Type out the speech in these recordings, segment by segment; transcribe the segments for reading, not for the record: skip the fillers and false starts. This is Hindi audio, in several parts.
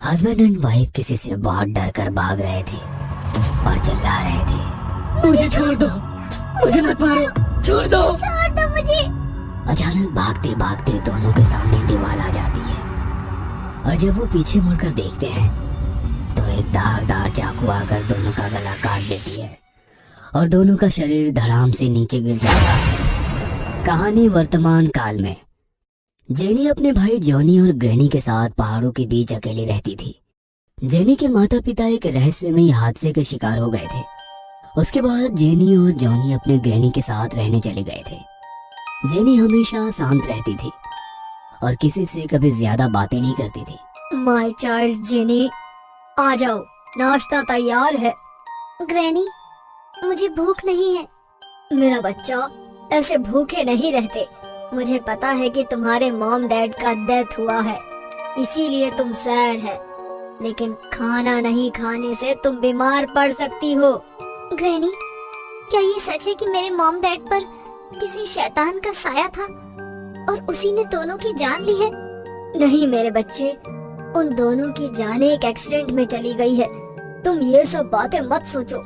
हस्बैंड एंड वाइफ किसी से बहुत डर कर भाग रहे थे और चिल्ला रहे थे, मुझे छोड़ दो, मुझे मत मारो, छोड़ दो मुझे। अचानक भागते भागते दोनों के सामने दीवार आ जाती है और जब वो पीछे मुड़कर देखते हैं तो एक धारदार चाकू आकर दोनों का गला काट देती है और दोनों का शरीर धड़ाम से नीचे गिर जाता है। कहानी वर्तमान काल में। जेनी अपने भाई जॉनी और ग्रैनी के साथ पहाड़ों के बीच अकेली रहती थी। जेनी के माता पिता एक रहस्यमयी हादसे के शिकार हो गए थे। उसके बाद जेनी और जॉनी अपने ग्रैनी के साथ रहने चले गए थे। जेनी हमेशा शांत रहती थी और किसी से कभी ज्यादा बातें नहीं करती थी। माय चाइल्ड जेनी, आ जाओ, नाश्ता तैयार है। ग्रैनी, मुझे भूख नहीं है। मेरा बच्चा, ऐसे भूखे नहीं रहते। मुझे पता है कि तुम्हारे मॉम डैड का डेथ हुआ है, इसीलिए तुम सैड है, लेकिन खाना नहीं खाने से तुम बीमार पड़ सकती हो। ग्रैनी, क्या ये सच है कि मेरे मॉम डैड पर किसी शैतान का साया था और उसी ने दोनों की जान ली है? नहीं मेरे बच्चे, उन दोनों की जान एक एक्सीडेंट में चली गई है। तुम ये सब बातें मत सोचो।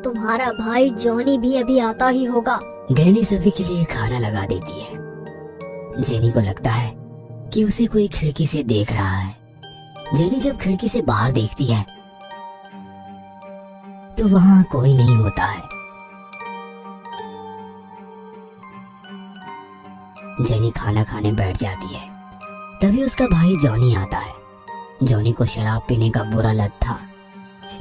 तुम्हारा भाई जॉनी भी अभी आता ही होगा। ग्रैनी सभी के लिए खाना लगा देती है। जेनी को लगता है कि उसे कोई खिड़की से देख रहा है। जेनी जब खिड़की से बाहर देखती है तो वहां कोई नहीं होता है। जेनी खाना खाने बैठ जाती है। तभी उसका भाई जॉनी आता है। जॉनी को शराब पीने का बुरा लत था।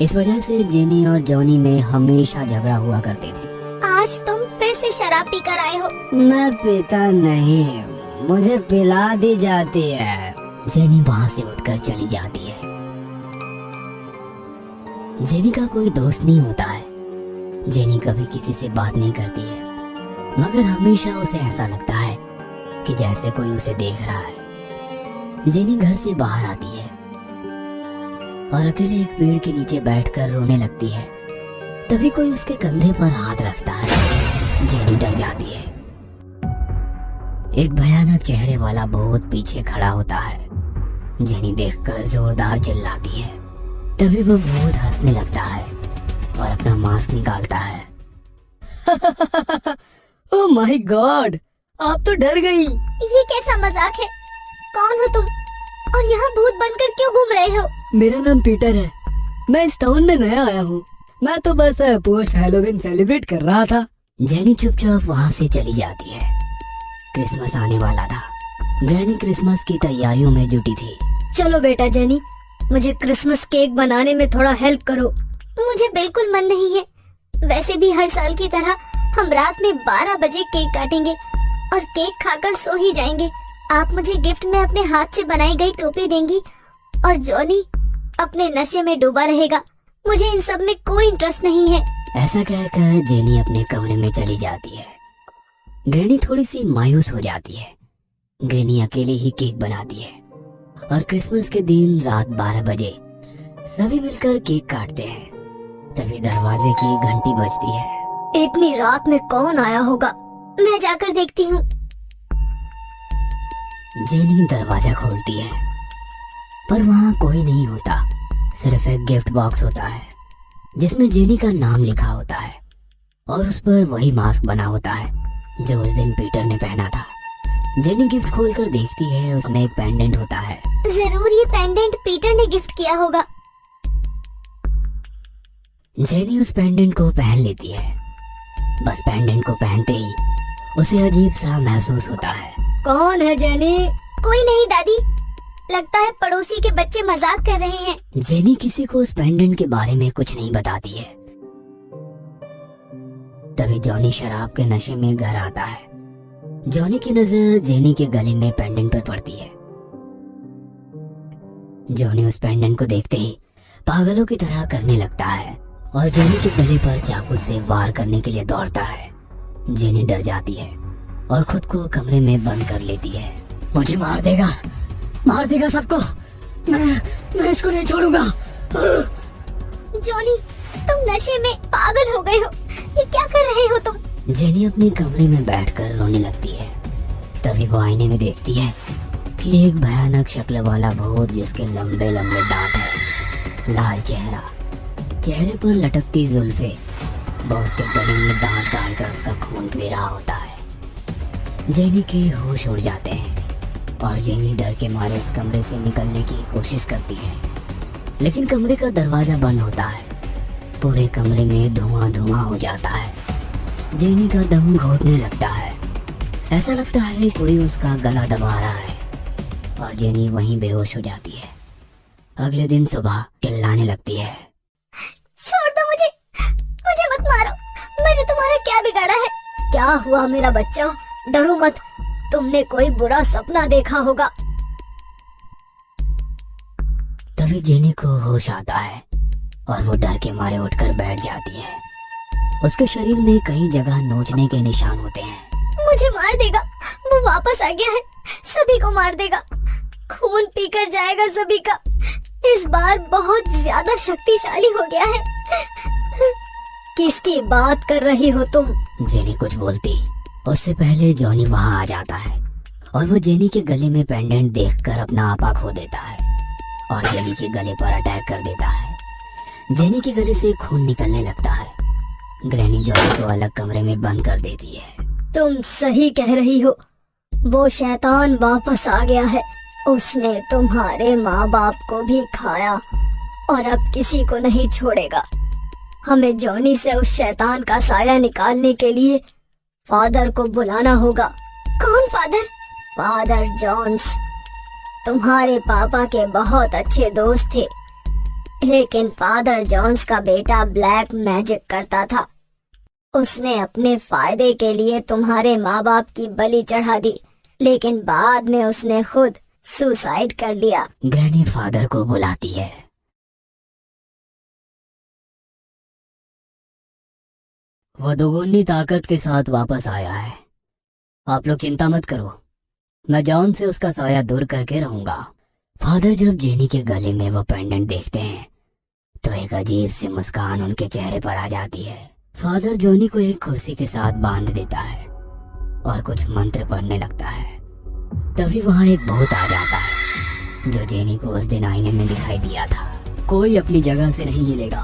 इस वजह से जेनी और जॉनी में हमेशा झगड़ा हुआ करते थे। आज तुम फिर से शराब पीकर आए हो। मैं पीता नहीं, मुझे पिला दी जाती है। जेनी वहां से उठकर चली जाती है। जेनी का कोई दोस्त नहीं होता है। जेनी कभी किसी से बात नहीं करती है, मगर हमेशा उसे ऐसा लगता है कि जैसे कोई उसे देख रहा है। जेनी घर से बाहर आती है और अकेले एक पेड़ के नीचे बैठकर रोने लगती है। तभी कोई उसके कंधे पर हाथ रखता है। जेनी डर जाती है। एक भयानक चेहरे वाला भूत पीछे खड़ा होता है। जेनी देखकर जोरदार चिल्लाती है। तभी वो भूत हंसने लगता है और अपना मास्क निकालता है। ओह माय गॉड, आप तो डर गई। ये कैसा मजाक है? कौन हो तुम और यहाँ भूत बनकर क्यों घूम रहे हो? मेरा नाम पीटर है। मैं इस टाउन में नया आया हूँ। मैं तो बस पोस्ट हैलोवीन सेलिब्रेट कर रहा था। जेनी चुपचाप वहाँ से चली जाती है। क्रिसमस आने वाला था। ग्रैनी क्रिसमस की तैयारियों में जुटी थी। चलो बेटा जेनी, मुझे क्रिसमस केक बनाने में थोड़ा हेल्प करो। मुझे बिल्कुल मन नहीं है। वैसे भी हर साल की तरह हम रात में 12 बजे केक काटेंगे और केक खाकर सो ही जाएंगे। आप मुझे गिफ्ट में अपने हाथ से बनाई गई टोपी देंगी और जॉनी अपने नशे में डूबा रहेगा। मुझे इन सब में कोई इंटरेस्ट नहीं है। ऐसा कहकर जेनी अपने कमरे में चली जाती है। ग्रैनी थोड़ी सी मायूस हो जाती है। ग्रैनी अकेले ही केक बनाती है और क्रिसमस के दिन रात 12 बजे सभी मिलकर केक काटते हैं। तभी दरवाजे की घंटी बजती है। इतनी रात में कौन आया होगा? मैं जाकर देखती हूँ। जेनी दरवाजा खोलती है पर वहाँ कोई नहीं होता। सिर्फ एक गिफ्ट बॉक्स होता है जिसमें जेनी का नाम लिखा होता है और उस पर वही मास्क बना होता है जो उस दिन पीटर ने पहना था। जेनी गिफ्ट खोलकर देखती है, उसमें एक पेंडेंट होता है। जरूर ये पेंडेंट पीटर ने गिफ्ट किया होगा। जेनी उस पेंडेंट को पहन लेती है। बस पेंडेंट को पहनते ही उसे अजीब सा महसूस होता है। कौन है जेनी? कोई नहीं दादी, लगता है पड़ोसी के बच्चे मजाक कर रहे हैं। जेनी किसी को उस पेंडेंट के बारे में कुछ नहीं बताती है। तभी जॉनी शराब के नशे में घर आता है। जॉनी की नजर जेनी के गले में पेंडेंट पर पड़ती है। जॉनी उस पेंडेंट को देखते ही पागलों की तरह करने लगता है और जेनी के गले पर चाकू से वार करने के लिए दौड़ता है। जेनी डर जाती है और खुद को कमरे में बंद कर लेती है। मुझे मार देगा सबको। मैं इसको नहीं छोड़ूंगा। जॉनी, तुम नशे में पागल हो गए हो। ये क्या कर रहे हो तुम? जेनी अपने कमरे में बैठकर रोने लगती है। तभी वो आईने में देखती है कि एक भयानक शक्ल वाला भूत जिसके लंबे लंबे दांत हैं, लाल चेहरा, चेहरे पर लटकती जुल्फे, बॉस के गले में दांत गाड़ कर उसका खून पी रहा होता है। जेनी के होश उड़ जाते हैं और जेनी डर के मारे उस कमरे से निकलने की कोशिश करती है, लेकिन कमरे का दरवाजा बंद होता है। पूरे कमरे में धुआं धुआं हो जाता है। जेनी का दम घोटने लगता है। ऐसा लगता है कोई उसका गला दबा रहा है और जेनी वहीं बेहोश हो जाती है। अगले दिन सुबह चिल्लाने लगती है, छोड़ दो मुझे, मुझे मत मारो, मैंने तुम्हारा क्या बिगाड़ा है? क्या हुआ मेरा बच्चा? डरो मत, तुमने कोई बुरा सपना देखा होगा। तभी जेनी को होश आता है और वो डर के मारे उठकर बैठ जाती है। उसके शरीर में कई जगह नोचने के निशान होते हैं। मुझे मार देगा, वो वापस आ गया है, सभी को मार देगा, खून पीकर जाएगा सभी का। इस बार बहुत ज्यादा शक्तिशाली हो गया है। किसकी बात कर रही हो तुम? जेनी कुछ बोलती उससे पहले जॉनी वहां आ जाता है और वो जेनी के गले में पेंडेंट देखकर अपना आपा खो देता है और जेनी के गले पर अटैक कर देता है। जेनी के गले से खून निकलने लगता है। ग्रैनी जॉनी को अलग कमरे में बंद कर देती है। तुम सही कह रही हो, वो शैतान वापस आ गया है। उसने तुम्हारे माँ बाप को भी खाया और अब किसी को नहीं छोड़ेगा। हमें जॉनी से उस शैतान का साया निकालने के लिए फादर को बुलाना होगा। कौन फादर? Father Johns. तुम्हारे पापा के बहुत अच्छे दोस्त थे, लेकिन फादर जॉन्स का बेटा ब्लैक मैजिक करता था। उसने अपने फायदे के लिए तुम्हारे माँ बाप की बलि चढ़ा दी, लेकिन बाद में उसने खुद सुसाइड कर लिया। ग्रैनी फादर को बुलाती है। वो दोगुनी ताकत के साथ वापस आया है। आप लोग चिंता मत करो, मैं जॉन से उसका साया दूर करके रहूंगा। फादर जब जेनी के गले में वो पेंडेंट देखते हैं तो एक अजीब सी मुस्कान उनके चेहरे पर आ जाती है। फादर जॉनी को एक कुर्सी के साथ बांध देता है और कुछ मंत्र पढ़ने लगता है। तभी वहां एक भूत आ जाता है जो जेनी को उस दिन आईने में दिखाई दिया था। कोई अपनी जगह से नहीं हिलेगा,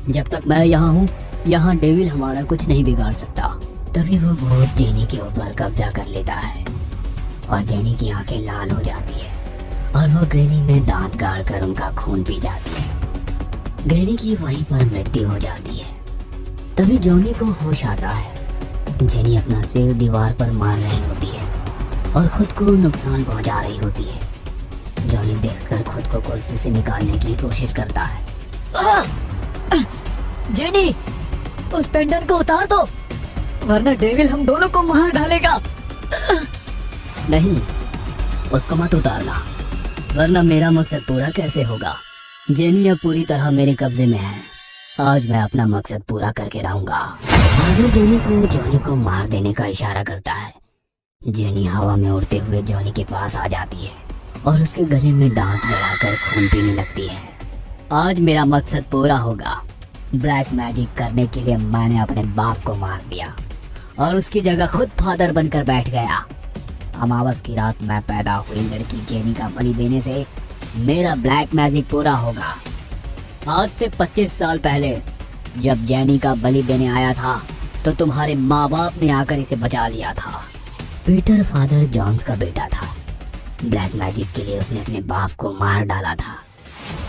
जब तक मैं यहाँ हूँ यहाँ डेविल हमारा कुछ नहीं बिगाड़ सकता। तभी वो भूत जेनी के ऊपर कब्जा कर लेता है और जेनी की आंखें लाल हो जाती है और वो ग्रैनी में दांत गाड़ कर उनका खून पी जाती है। ग्रैनी की वहीं पर मृत्यु हो जाती है। तभी जॉनी को होश आता है। जेनी अपना सिर दीवार पर मार रही होती है और खुद को नुकसान पहुंचा रही होती है। जॉनी देखकर खुद को कुर्सी से निकालने की कोशिश करता है। जेनी, उस पेंडेंट को उतार दो, वरना डेविल हम दोनों को मार डालेगा। नहीं, उसको मत उतारना, वरना मेरा मकसद पूरा कैसे होगा। जेनी अब पूरी तरह मेरे कब्जे में है। आज मैं अपना मकसद पूरा करके रहूंगा। फादर जॉनी को मार देने का इशारा करता है। जेनी हवा में उड़ते हुए जॉनी के पास आ जाती है और उसके गले में दांत गड़ाकर खून पीने लगती है। आज मेरा मकसद पूरा होगा। ब्लैक मैजिक करने के लिए मैंने अपने बाप को मार दिया और उसकी जगह खुद फादर बनकर बैठ गया। अमावस की रात मैं पैदा हुई लड़की जेनी का बलि देने से मेरा ब्लैक मैजिक पूरा होगा। आज से 25 साल पहले जब जेनी का बलि देने आया था तो तुम्हारे माँ बाप ने आकर इसे बचा लिया था। पीटर फादर जॉन्स का बेटा था। ब्लैक मैजिक के लिए उसने अपने बाप को मार डाला था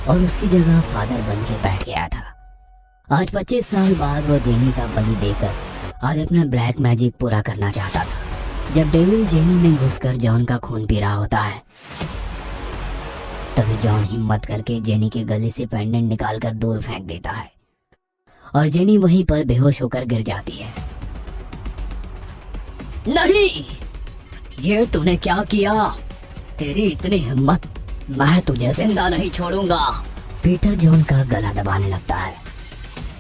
और उसकी जगह फादर बन के बैठ गया था। आज 25 साल बाद वो जेनी का बलि देकर आज अपना ब्लैक मैजिक पूरा करना चाहता था। जब डेविल जेनी में घुसकर जॉन का खून पी रहा होता है तभी जॉन हिम्मत करके जेनी के गले से पेंडेंट निकालकर दूर फेंक देता है और जेनी वहीं पर बेहोश होकर गिर जाती है। नहीं, ये तूने क्या किया? तेरी इतनी हिम्मत, मैं तुझे जिंदा नहीं छोड़ूंगा। पीटर जॉन का गला दबाने लगता है।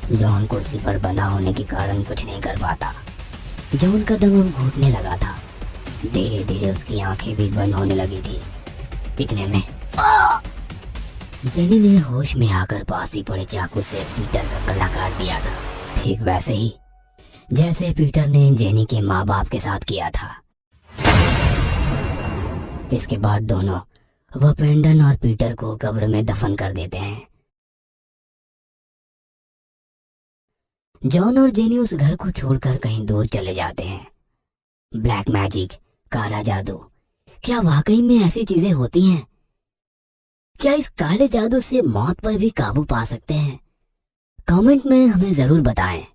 जॉन कुर्सी पर बंधा होने के कारण कुछ नहीं कर पाता। जॉन का दम अब घुटने लगा था। धीरे धीरे उसकी आंखें भी बंद होने लगी थी। इतने में जेनी ने होश में आकर पास ही पड़े चाकू से पीटर का गला काट दिया था, ठीक वैसे ही जैसे पीटर ने जेनी के माँ बाप के साथ किया था। इसके बाद दोनों वह पेंडन और पीटर को कब्र में दफन कर देते हैं। जॉन और जेनी उस घर को छोड़कर कहीं दूर चले जाते हैं। ब्लैक मैजिक, काला जादू, क्या वाकई में ऐसी चीजें होती हैं? क्या इस काले जादू से मौत पर भी काबू पा सकते हैं? कमेंट में हमें जरूर बताएं।